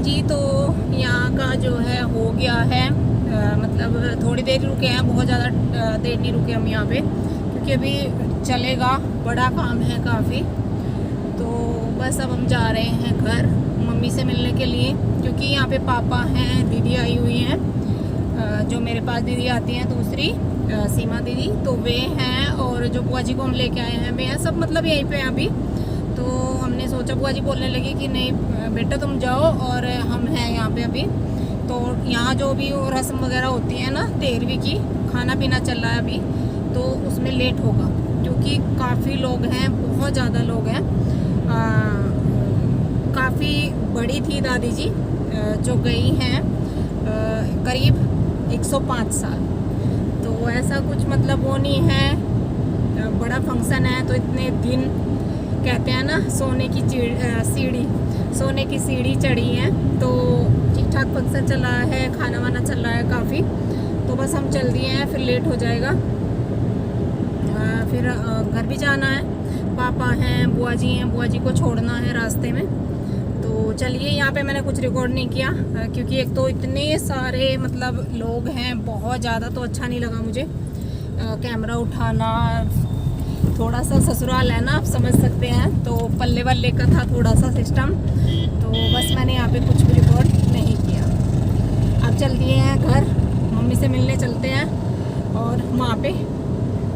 जी। तो यहाँ का जो है हो गया है, मतलब थोड़ी देर रुके हैं, बहुत ज़्यादा देर नहीं रुके हम यहाँ पे, क्योंकि अभी चलेगा, बड़ा काम है काफ़ी। तो बस अब हम जा रहे हैं घर मम्मी से मिलने के लिए, क्योंकि यहाँ पे पापा हैं, दीदी आई हुई हैं, जो मेरे पास दीदी आती हैं दूसरी, सीमा दीदी, तो वे हैं, और जो बुआ जी को हम लेके आए हैं वे हैं, सब मतलब यहीं पे हैं अभी। तो हमने सोचा, बुआ जी बोलने लगी कि नहीं बेटा तुम जाओ और हम हैं यहाँ पे अभी। तो यहाँ जो भी रस्म वगैरह होती है ना 13वीं की, खाना पीना चल रहा है अभी, तो उसमें लेट होगा, क्योंकि काफ़ी लोग हैं, बहुत ज़्यादा लोग हैं। काफ़ी बड़ी थी दादी जी, जो गई हैं करीब 105 साल। तो ऐसा कुछ मतलब वो नहीं है, बड़ा फंक्शन है, तो इतने दिन कहते हैं ना सोने की सोने की सीढ़ी चढ़ी है। तो ठीक ठाक फंक्शन चल रहा है, खाना वाना चल रहा है काफ़ी। तो बस हम चल दिए हैं, फिर लेट हो जाएगा। फिर घर भी जाना है, पापा हैं, बुआ जी हैं, बुआ जी को छोड़ना है रास्ते में। तो चलिए, यहाँ पे मैंने कुछ रिकॉर्ड नहीं किया, क्योंकि एक तो इतने सारे मतलब लोग हैं, बहुत ज़्यादा, तो अच्छा नहीं लगा मुझे कैमरा उठाना। थोड़ा सा ससुराल है ना, आप समझ सकते हैं, तो पल्ले वल्ले का था थोड़ा सा सिस्टम, तो बस मैंने यहाँ पे कुछ भी रिकॉर्ड नहीं किया। अब चल दिए हैं घर, मम्मी से मिलने चलते हैं और वहाँ पे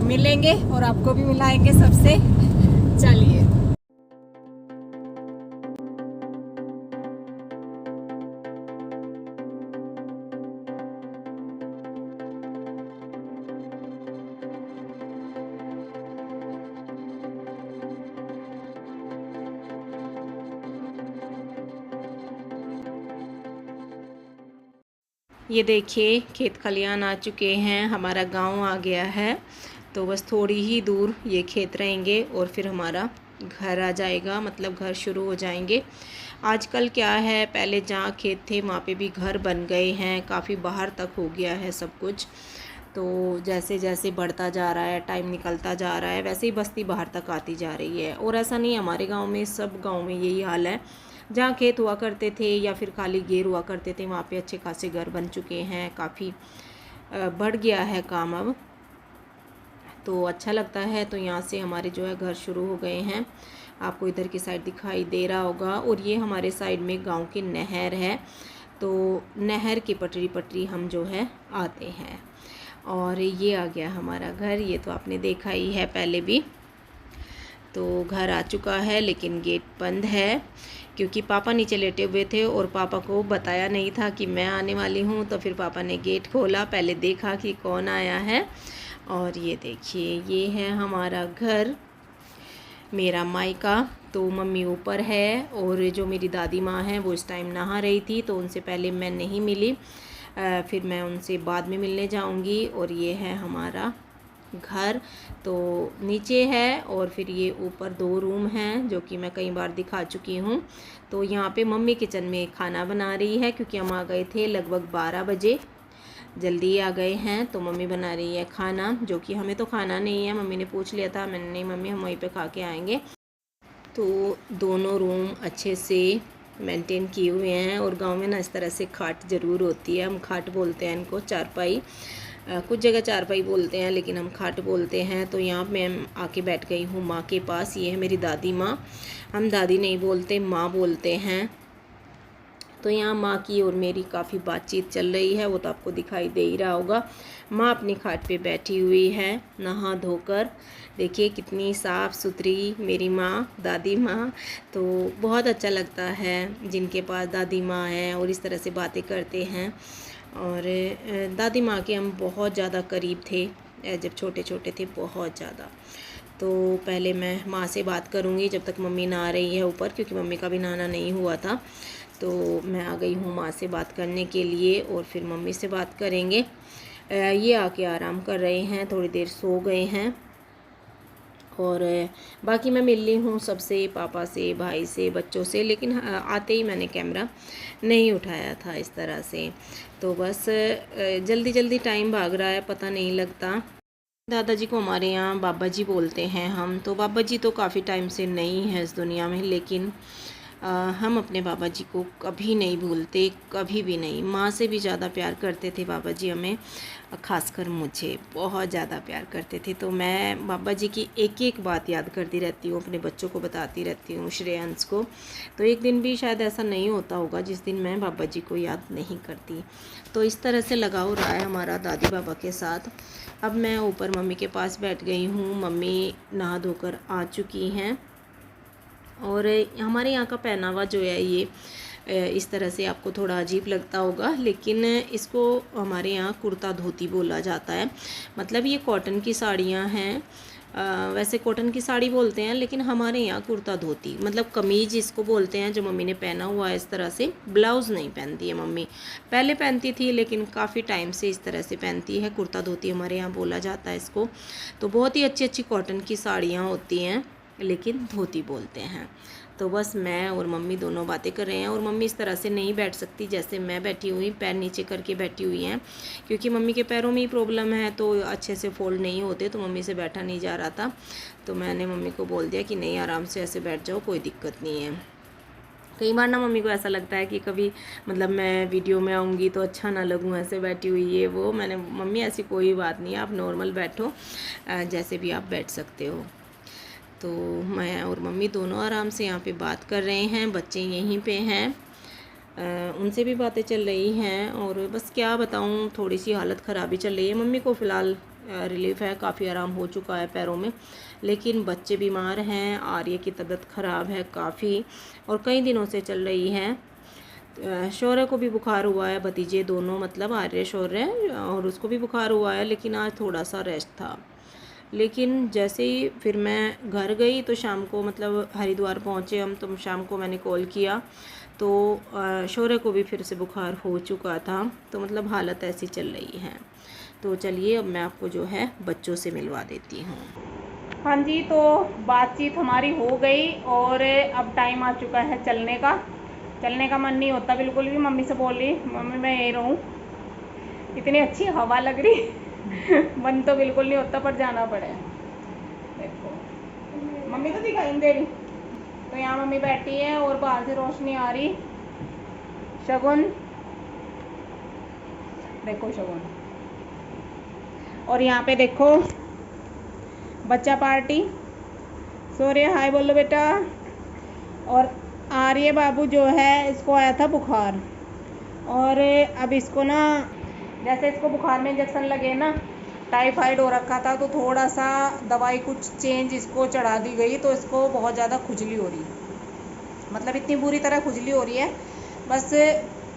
मिलेंगे और आपको भी मिलाएंगे सबसे। चलिए। ये देखिए, खेत खलियान आ चुके हैं, हमारा गांव आ गया है। तो बस थोड़ी ही दूर ये खेत रहेंगे और फिर हमारा घर आ जाएगा, मतलब घर शुरू हो जाएंगे। आजकल क्या है, पहले जहाँ खेत थे वहाँ पे भी घर बन गए हैं, काफ़ी बाहर तक हो गया है सब कुछ। तो जैसे जैसे बढ़ता जा रहा है, टाइम निकलता जा रहा है, वैसे ही बस्ती बाहर तक आती जा रही है। और ऐसा नहीं, हमारे गांव में, सब गांव में यही हाल है। जहाँ खेत हुआ करते थे या फिर खाली घेर हुआ करते थे, वहाँ पे अच्छे खासे घर बन चुके हैं, काफ़ी बढ़ गया है काम अब, तो अच्छा लगता है। तो यहाँ से हमारे जो है घर शुरू हो गए हैं, आपको इधर की साइड दिखाई दे रहा होगा। और ये हमारे साइड में गांव की नहर है, तो नहर की पटरी पटरी हम जो है आते हैं। और ये आ गया हमारा घर, ये तो आपने देखा ही है पहले भी। तो घर आ चुका है, लेकिन गेट बंद है, क्योंकि पापा नीचे लेटे हुए थे और पापा को बताया नहीं था कि मैं आने वाली हूँ। तो फिर पापा ने गेट खोला, पहले देखा कि कौन आया है। और ये देखिए, ये है हमारा घर, मेरा मायका। तो मम्मी ऊपर है, और जो मेरी दादी माँ हैं वो इस टाइम नहा रही थी, तो उनसे पहले मैं नहीं मिली, फिर मैं उनसे बाद में मिलने जाऊंगी। और ये है हमारा घर, तो नीचे है, और फिर ये ऊपर 2 रूम हैं, जो कि मैं कई बार दिखा चुकी हूँ। तो यहाँ पे मम्मी किचन में खाना बना रही है, क्योंकि हम आ गए थे लगभग 12 बजे, जल्दी आ गए हैं। तो मम्मी बना रही है खाना, जो कि हमें तो खाना नहीं है, मम्मी ने पूछ लिया था, मैंने नहीं मम्मी हम वहीं पे खा के आएंगे। तो दोनों रूम अच्छे से मेंटेन किए हुए हैं। और गांव में ना इस तरह से खाट ज़रूर होती है, हम खाट बोलते हैं इनको, चारपाई, कुछ जगह चारपाई बोलते हैं, लेकिन हम खाट बोलते हैं। तो यहाँ मैं आके बैठ गई हूँ माँ के पास, ये है मेरी दादी माँ, हम दादी नहीं बोलते, माँ बोलते हैं। तो यहाँ माँ की और मेरी काफ़ी बातचीत चल रही है, वो तो आपको दिखाई दे ही रहा होगा। माँ अपनी खाट पे बैठी हुई है नहा धोकर, देखिए कितनी साफ़ सुथरी मेरी माँ, दादी माँ। तो बहुत अच्छा लगता है जिनके पास दादी माँ है और इस तरह से बातें करते हैं। और दादी माँ के हम बहुत ज़्यादा करीब थे जब छोटे छोटे थे, बहुत ज़्यादा। तो पहले मैं माँ से बात करूँगी जब तक मम्मी ना आ रही है ऊपर, क्योंकि मम्मी का भी नहाना नहीं हुआ था। तो मैं आ गई हूँ माँ से बात करने के लिए, और फिर मम्मी से बात करेंगे। ये आके आराम कर रहे हैं, थोड़ी देर सो गए हैं। और बाकी मैं मिल ली हूँ सबसे, पापा से, भाई से, बच्चों से, लेकिन आते ही मैंने कैमरा नहीं उठाया था इस तरह से। तो बस जल्दी जल्दी टाइम भाग रहा है, पता नहीं लगता। दादाजी को हमारे यहाँ बाबा जी बोलते हैं हम, तो बाबा जी तो काफ़ी टाइम से नहीं है इस दुनिया में, लेकिन हम अपने बाबा जी को कभी नहीं भूलते, कभी भी नहीं। माँ से भी ज़्यादा प्यार करते थे बाबा जी हमें, ख़ासकर मुझे बहुत ज़्यादा प्यार करते थे। तो मैं बाबा जी की एक एक बात याद करती रहती हूँ, अपने बच्चों को बताती रहती हूँ, श्रेयांश को। तो एक दिन भी शायद ऐसा नहीं होता होगा जिस दिन मैं बाबा जी को याद नहीं करती। तो इस तरह से लगाव रहा है हमारा दादी बाबा के साथ। अब मैं ऊपर मम्मी के पास बैठ गई हूँ। मम्मी नहा धोकर आ चुकी हैं। और हमारे यहाँ का पहनावा जो है ये इस तरह से आपको थोड़ा अजीब लगता होगा, लेकिन इसको हमारे यहाँ कुर्ता धोती बोला जाता है। मतलब ये कॉटन की साड़ियाँ हैं, वैसे कॉटन की साड़ी बोलते हैं, लेकिन हमारे यहाँ कुर्ता धोती मतलब कमीज़ इसको बोलते हैं, जो मम्मी ने पहना हुआ है इस तरह से। ब्लाउज़ नहीं पहनती है मम्मी, पहले पहनती थी लेकिन काफ़ी टाइम से इस तरह से पहनती है। कुर्ता धोती हमारे यहाँ बोला जाता है इसको। तो बहुत ही अच्छी अच्छी कॉटन की साड़ियाँ होती हैं, लेकिन धोती बोलते हैं। तो बस मैं और मम्मी दोनों बातें कर रहे हैं। और मम्मी इस तरह से नहीं बैठ सकती जैसे मैं बैठी हुई, पैर नीचे करके बैठी हुई हैं, क्योंकि मम्मी के पैरों में ही प्रॉब्लम है, तो अच्छे से फोल्ड नहीं होते, तो मम्मी से बैठा नहीं जा रहा था। तो मैंने मम्मी को बोल दिया कि नहीं, आराम से ऐसे बैठ जाओ, कोई दिक्कत नहीं है। कई बार ना मम्मी को ऐसा लगता है कि कभी मतलब मैं वीडियो में आऊँगी तो अच्छा ना लगूँ ऐसे बैठी हुई, ये वो। मैंने मम्मी ऐसी कोई बात नहीं है, आप नॉर्मल बैठो, जैसे भी आप बैठ सकते हो। तो मैं और मम्मी दोनों आराम से यहाँ पे बात कर रहे हैं। बच्चे यहीं पे हैं, उनसे भी बातें चल रही हैं। और बस क्या बताऊँ, थोड़ी सी हालत ख़राबी चल रही है। मम्मी को फ़िलहाल रिलीफ़ है, काफ़ी आराम हो चुका है पैरों में, लेकिन बच्चे बीमार हैं। आर्य की तबीयत ख़राब है काफ़ी, और कई दिनों से चल रही है। शौर्य को भी बुखार हुआ है, भतीजे दोनों, मतलब आर्य शौर्य, और उसको भी बुखार हुआ है, लेकिन आज थोड़ा सा रेस्ट था। लेकिन जैसे ही फिर मैं घर गई तो शाम को, मतलब हरिद्वार पहुँचे हम, तो शाम को मैंने कॉल किया तो शौर्य को भी फिर से बुखार हो चुका था। तो मतलब हालत ऐसी चल रही है। तो चलिए अब मैं आपको जो है बच्चों से मिलवा देती हूँ। हाँ जी, तो बातचीत हमारी हो गई और अब टाइम आ चुका है चलने का। चलने का मन नहीं होता बिल्कुल भी। मम्मी से बोली, मम्मी मैं यहीं रहूँ, इतनी अच्छी हवा लग रही मन तो बिल्कुल नहीं होता, पर जाना पड़े। देखो मम्मी तो दिखाई नहीं दे रही। तो यहाँ मम्मी बैठी है और बाहर से रोशनी आ रही। शगुन देखो, शगुन। और यहाँ पे देखो बच्चा पार्टी। सूर्य हाय बोलो बेटा। और आर्य बाबू जो है, इसको आया था बुखार, और अब इसको ना, जैसे इसको बुखार में इंजेक्शन लगे ना, टाइफाइड हो रखा था, तो थोड़ा सा दवाई कुछ चेंज इसको चढ़ा दी गई, तो इसको बहुत ज़्यादा खुजली हो रही है। मतलब इतनी बुरी तरह खुजली हो रही है, बस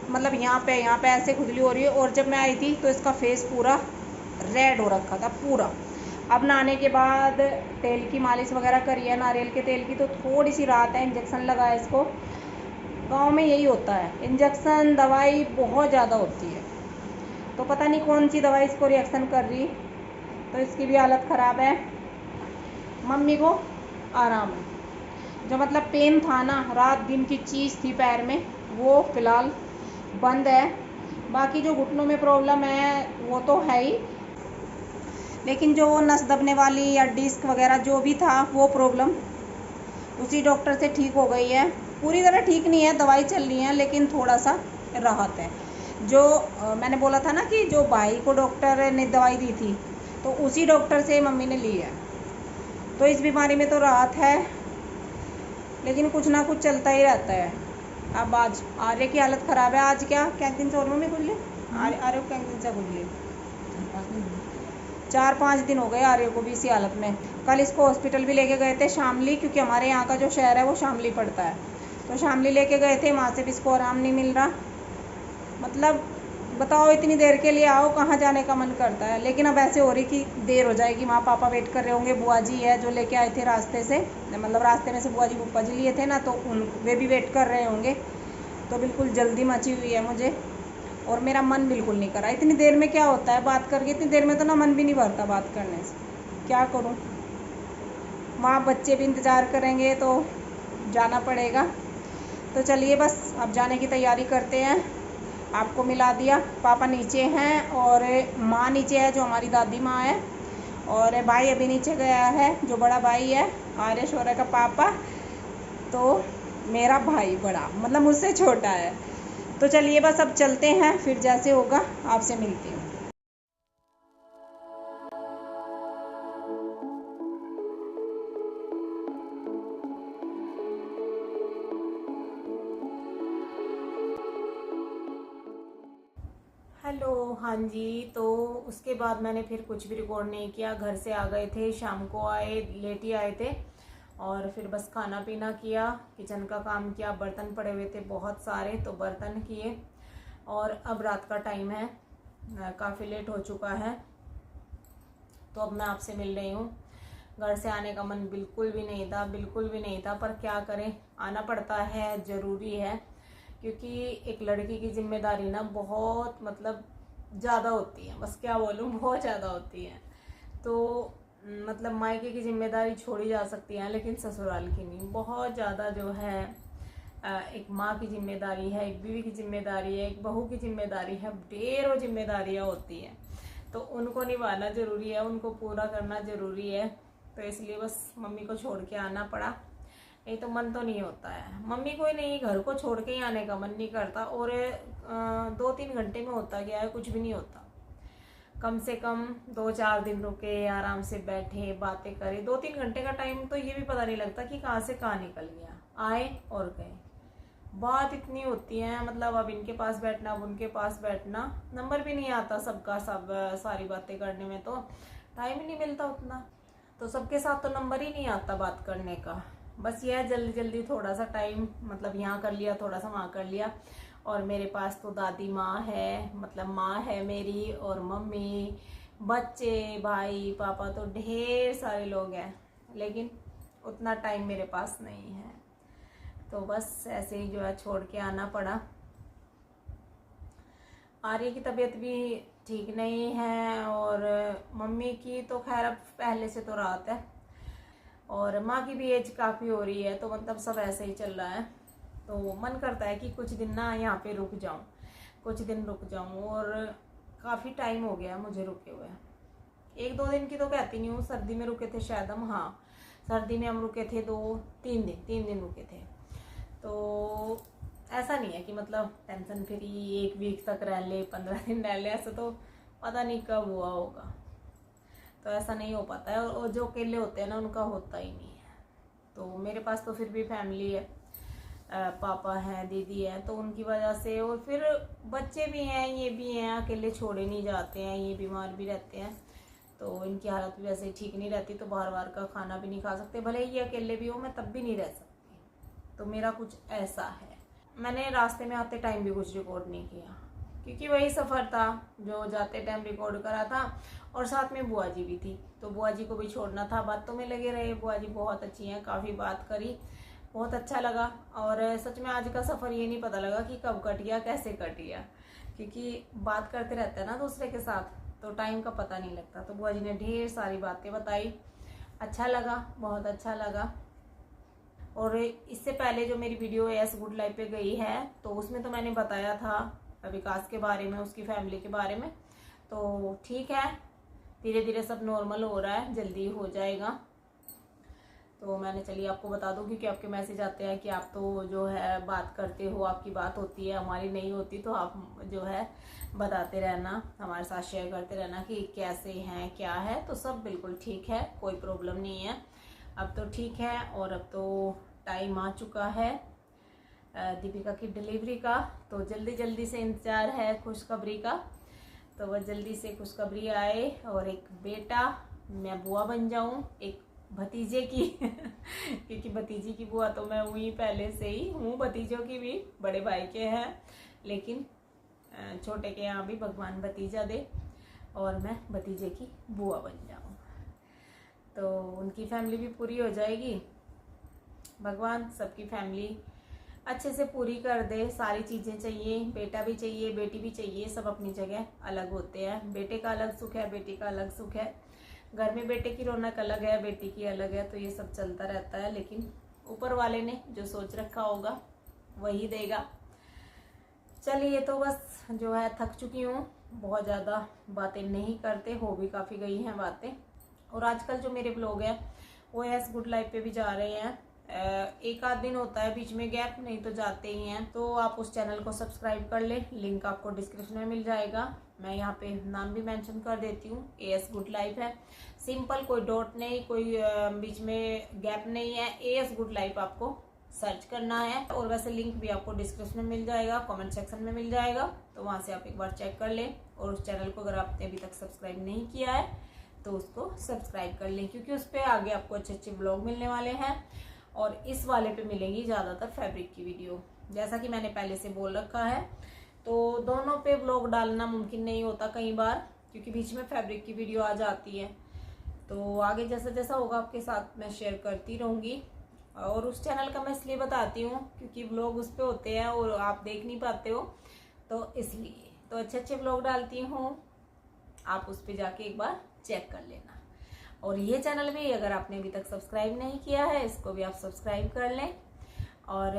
मतलब यहाँ पे ऐसे खुजली हो रही है। और जब मैं आई थी तो इसका फेस पूरा रेड हो रखा था पूरा। अब नहाने के बाद तेल की मालिश वगैरह करी है, नारियल के तेल की, तो थोड़ी सी राहत है। इंजेक्शन लगा है इसको। गांव में यही होता है, इंजेक्शन दवाई बहुत ज़्यादा होती है, तो पता नहीं कौन सी दवाई इसको रिएक्शन कर रही, तो इसकी भी हालत ख़राब है। मम्मी को आराम है। जो मतलब पेन था ना, रात दिन की चीज़ थी पैर में, वो फ़िलहाल बंद है। बाकी जो घुटनों में प्रॉब्लम है वो तो है ही, लेकिन जो नस दबने वाली या डिस्क वगैरह जो भी था, वो प्रॉब्लम उसी डॉक्टर से ठीक हो गई है। पूरी तरह ठीक नहीं है, दवाई चल रही है, लेकिन थोड़ा सा राहत है। जो मैंने बोला था ना कि जो भाई को डॉक्टर ने दवाई दी थी, तो उसी डॉक्टर से मम्मी ने ली है। तो इस बीमारी में तो राहत है, लेकिन कुछ ना कुछ चलता ही रहता है। अब आज आर्य की हालत ख़राब है। आज क्या कैंटीन से और मम्मी खुजली, आर्य को कैंटीन से खुजली 4-5 दिन हो गए आर्य को भी इसी हालत में। कल इसको हॉस्पिटल भी लेके गए थे, शामली, क्योंकि हमारे यहाँ का जो शहर है वो शामली पड़ता है, तो शामली लेके गए थे। वहाँ से भी इसको आराम नहीं मिल रहा। मतलब बताओ, इतनी देर के लिए आओ, कहाँ जाने का मन करता है। लेकिन अब ऐसे हो रही कि देर हो जाएगी, माँ पापा वेट कर रहे होंगे, बुआ जी है जो लेके आए थे रास्ते से, मतलब रास्ते में से बुआ जी पप्पा जी लिए थे ना, तो वे भी वेट कर रहे होंगे। तो बिल्कुल जल्दी मची हुई है मुझे, और मेरा मन बिल्कुल नहीं कर रहा। इतनी देर में क्या होता है बात करके, इतनी देर में तो ना मन भी नहीं भरता बात करने से। क्या करूँ, माँ बच्चे भी इंतज़ार करेंगे तो जाना पड़ेगा। तो चलिए बस अब जाने की तैयारी करते हैं। आपको मिला दिया, पापा नीचे हैं और माँ नीचे है, जो हमारी दादी माँ है, और भाई अभी नीचे गया है, जो बड़ा भाई है आर्य शौर्य का पापा। तो मेरा भाई बड़ा, मतलब मुझसे छोटा है। तो चलिए बस अब चलते हैं, फिर जैसे होगा आपसे मिलती हूँ। हेलो, हाँ जी। तो उसके बाद मैंने फिर कुछ भी रिकॉर्ड नहीं किया। घर से आ गए थे, शाम को आए, लेट ही आए थे। और फिर बस खाना पीना किया, किचन का काम किया, बर्तन पड़े हुए थे बहुत सारे तो बर्तन किए। और अब रात का टाइम है, काफ़ी लेट हो चुका है। तो अब मैं आपसे मिल रही हूँ। घर से आने का मन बिल्कुल भी नहीं था, बिल्कुल भी नहीं था, पर क्या करें, आना पड़ता है, ज़रूरी है। क्योंकि एक लड़की की जिम्मेदारी ना बहुत मतलब ज़्यादा होती है, बस क्या बोलूँ, बहुत ज़्यादा होती है। तो मतलब मायके की जिम्मेदारी छोड़ी जा सकती है, लेकिन ससुराल की नहीं। बहुत ज़्यादा जो है एक माँ की जिम्मेदारी है, एक बीवी की जिम्मेदारी है, एक बहू की जिम्मेदारी है, ढेरों जिम्मेदारियाँ होती हैं। तो उनको निभाना ज़रूरी है, उनको पूरा करना ज़रूरी है। तो इसलिए बस मम्मी को छोड़ के आना पड़ा। नहीं तो मन तो नहीं होता है, मम्मी को ही नहीं, घर को छोड़ के ही आने का मन नहीं करता। और 2-3 घंटे में होता क्या है, कुछ भी नहीं होता। कम से कम 2-4 दिन रुके, आराम से बैठे, बातें करे। 2-3 घंटे का टाइम तो ये भी पता नहीं लगता कि कहाँ से कहाँ निकल गया। आए और गए, बात इतनी होती है, मतलब अब इनके पास बैठना, अब उनके पास बैठना, नंबर भी नहीं आता सबका, सब सारी बातें करने में तो टाइम ही नहीं मिलता उतना। तो सबके साथ तो नंबर ही नहीं आता बात करने का। बस यह जल्दी जल्दी थोड़ा सा टाइम, मतलब यहाँ कर लिया, थोड़ा सा वहाँ कर लिया। और मेरे पास तो दादी माँ है, मतलब माँ है मेरी, और मम्मी, बच्चे, भाई, पापा, तो ढेर सारे लोग हैं। लेकिन उतना टाइम मेरे पास नहीं है। तो बस ऐसे ही जो है छोड़ के आना पड़ा। आर्य की तबीयत भी ठीक नहीं है, और मम्मी की तो खैर अब पहले से तो राहत है, और माँ की भी एज काफ़ी हो रही है। तो मतलब सब ऐसे ही चल रहा है। तो मन करता है कि कुछ दिन ना यहाँ पे रुक जाऊँ, कुछ दिन रुक जाऊँ। और काफ़ी टाइम हो गया मुझे रुके हुए। 1-2 दिन की तो कहती नहीं हूँ, सर्दी में रुके थे शायद हम, हाँ सर्दी में हम रुके थे 3 दिन रुके थे। तो ऐसा नहीं है कि मतलब टेंशन फ्री 1 वीक तक रह ले, 15 दिन रह ले, ऐसा तो पता नहीं कब हुआ होगा। तो ऐसा नहीं हो पाता है, और जो अकेले होते हैं ना, उनका होता ही नहीं है। तो मेरे पास तो फिर भी फैमिली है, पापा हैं, दीदी है, तो उनकी वजह से। और फिर बच्चे भी हैं, ये भी हैं, अकेले छोड़े नहीं जाते हैं, ये बीमार भी रहते हैं। तो इनकी हालत भी वैसे ही ठीक नहीं रहती, तो बाहर बाहर का खाना भी नहीं खा सकते। भले ही ये अकेले भी हो, मैं तब भी नहीं रह सकती। तो मेरा कुछ ऐसा है। मैंने रास्ते में आते टाइम भी कुछ रिकॉर्ड नहीं किया, क्योंकि वही सफ़र था जो जाते टाइम रिकॉर्ड करा था। और साथ में बुआ जी भी थी, तो बुआ जी को भी छोड़ना था। बातों में लगे रहे, बुआ जी बहुत अच्छी हैं, काफ़ी बात करी, बहुत अच्छा लगा। और सच में आज का सफ़र ये नहीं पता लगा कि कब कट गया, कैसे कट गया, क्योंकि बात करते रहते हैं ना दूसरे के साथ, तो टाइम का पता नहीं लगता। तो बुआ जी ने ढेर सारी बातें बताई, अच्छा लगा, बहुत अच्छा लगा। और इससे पहले जो मेरी वीडियो यस गुड लाइफ पे गई है, तो उसमें तो मैंने बताया था विकास के बारे में, उसकी फैमिली के बारे में। तो ठीक है, धीरे धीरे सब नॉर्मल हो रहा है, जल्दी हो जाएगा। तो मैंने चलिए आपको बता दूं, क्योंकि आपके मैसेज आते हैं कि आप तो जो है बात करते हो, आपकी बात होती है, हमारी नहीं होती। तो आप जो है बताते रहना, हमारे साथ शेयर करते रहना कि कैसे हैं, क्या है। तो सब बिल्कुल ठीक है, कोई प्रॉब्लम नहीं है, अब तो ठीक है। और अब तो टाइम आ चुका है दीपिका की डिलीवरी का, तो जल्दी जल्दी से इंतज़ार है खुशखबरी का। तो वह जल्दी से खुशखबरी आए, और एक बेटा, मैं बुआ बन जाऊं एक भतीजे की क्योंकि भतीजी की बुआ तो मैं हुई, पहले से ही हूँ। भतीजों की भी बड़े भाई के हैं, लेकिन छोटे के यहाँ भी भगवान भतीजा दे, और मैं भतीजे की बुआ बन जाऊँ। तो उनकी फैमिली भी पूरी हो जाएगी, भगवान सबकी फैमिली अच्छे से पूरी कर दे। सारी चीज़ें चाहिए, बेटा भी चाहिए, बेटी भी चाहिए, सब अपनी जगह अलग होते हैं। बेटे का अलग सुख है, बेटी का अलग सुख है। घर में बेटे की रौनक अलग है, बेटी की अलग है। तो ये सब चलता रहता है, लेकिन ऊपर वाले ने जो सोच रखा होगा वही देगा। चलिए, तो बस जो है थक चुकी हूँ, बहुत ज़्यादा बातें नहीं करते, हो भी काफ़ी गई हैं बातें। और आजकल जो मेरे ब्लॉग है वो यस गुड लाइफ पे भी जा रहे हैं, एक आध दिन होता है बीच में गैप, नहीं तो जाते ही हैं। तो आप उस चैनल को सब्सक्राइब कर ले, लिंक आपको डिस्क्रिप्शन में मिल जाएगा। मैं यहाँ पे नाम भी मेंशन कर देती हूँ, AS गुड लाइफ है, सिंपल, कोई डॉट नहीं, कोई बीच में गैप नहीं है, AS गुड लाइफ आपको सर्च करना है। और वैसे लिंक भी आपको डिस्क्रिप्शन में मिल जाएगा, कमेंट सेक्शन में मिल जाएगा, तो वहां से आप एक बार चेक कर लें। और उस चैनल को अगर आपने अभी तक सब्सक्राइब नहीं किया है तो उसको सब्सक्राइब कर लें, क्योंकि उस पर आगे आपको अच्छे अच्छे ब्लॉग मिलने वाले हैं। और इस वाले पे मिलेंगी ज्यादातर फैब्रिक की वीडियो, जैसा कि मैंने पहले से बोल रखा है। तो दोनों पे ब्लॉग डालना मुमकिन नहीं होता कई बार, क्योंकि बीच में फैब्रिक की वीडियो आ जाती है। तो आगे जैसा जैसा होगा आपके साथ मैं शेयर करती रहूंगी। और उस चैनल का मैं इसलिए बताती हूँ क्योंकि ब्लॉग उस पे होते हैं और आप देख नहीं पाते हो, तो इसलिए तो अच्छे अच्छे ब्लॉग डालती हूँ, आप उस पे जाके एक बार चेक कर लेना। और ये चैनल भी अगर आपने अभी तक सब्सक्राइब नहीं किया है, इसको भी आप सब्सक्राइब कर लें और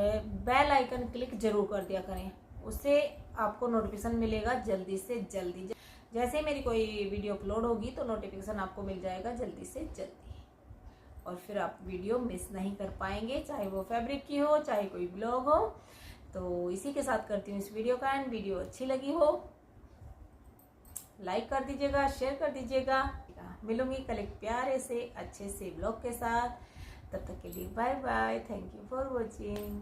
बेल आइकन क्लिक जरूर कर दिया करें, उससे आपको नोटिफिकेशन मिलेगा जल्दी से जल्दी। जैसे मेरी कोई वीडियो अपलोड होगी तो नोटिफिकेशन आपको मिल जाएगा जल्दी से जल्दी, और फिर आप वीडियो मिस नहीं कर पाएंगे, चाहे वो फैब्रिक की हो चाहे कोई ब्लॉग हो। तो इसी के साथ करती हूँ इस वीडियो का एंड। वीडियो अच्छी लगी हो लाइक कर दीजिएगा, शेयर कर दीजिएगा। मिलूंगी कल एक प्यारे से अच्छे से ब्लॉग के साथ, तब तक के लिए bye bye, thank you for watching.